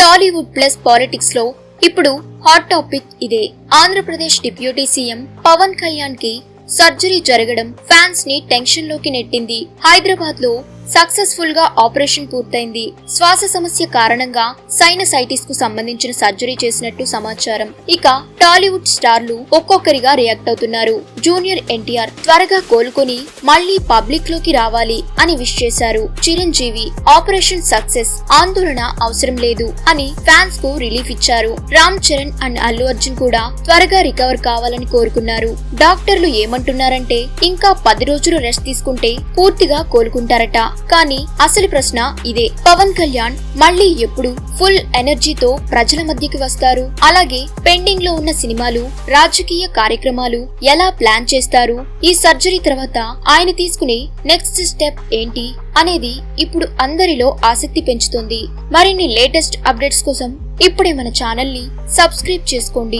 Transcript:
Tollywood plus politics లో ఇప్పుడు hot topic ఇదే. ఆంధ్రప్రదేశ్ డిప్యూటీ సీఎం పవన్ కళ్యాణ్ కి సర్జరీ జరగడం ఫ్యాన్స్ ని టెన్షన్ లోకి నెట్టింది. హైదరాబాద్ లో సక్సెస్ఫుల్ గా ఆపరేషన్ పూర్తయింది. శ్వాస సమస్య కారణంగా సైనసైటిస్ కు సంబంధించిన సర్జరీ చేసినట్టు సమాచారం. ఇక టాలీవుడ్ స్టార్లు ఒక్కొక్కరిగా రియాక్ట్ అవుతున్నారు. జూనియర్ ఎన్టీఆర్ త్వరగా కోలుకొని మళ్లీ పబ్లిక్ లోకి రావాలి అని విష్ చేశారు. చిరంజీవి ఆపరేషన్ సక్సెస్, ఆందోళన అవసరం లేదు అని ఫ్యాన్స్ కు రిలీఫ్ ఇచ్చారు. రామ్ చరణ్ అండ్ అల్లు అర్జున్ కూడా త్వరగా రికవర్ కావాలని కోరుకున్నారు. డాక్టర్లు ఏమంటున్నారంటే ఇంకా 10 రోజులు రెస్ట్ తీసుకుంటే పూర్తిగా కోలుకుంటారట. కానీ అసలు ప్రశ్న ఇదే, పవన్ కళ్యాణ్ మళ్లీ ఎప్పుడు ఫుల్ ఎనర్జీతో ప్రజల మధ్యకి వస్తారు? అలాగే పెండింగ్ లో ఉన్న సినిమాలు, రాజకీయ కార్యక్రమాలు ఎలా ప్లాన్ చేస్తారు? ఈ సర్జరీ తర్వాత ఆయన తీసుకునే నెక్స్ట్ స్టెప్ ఏంటి అనేది ఇప్పుడు అందరిలో ఆసక్తి పెంచుతుంది. మరిన్ని లేటెస్ట్ అప్డేట్స్ కోసం ఇప్పుడే మన ఛానల్ ని సబ్స్క్రైబ్ చేసుకోండి.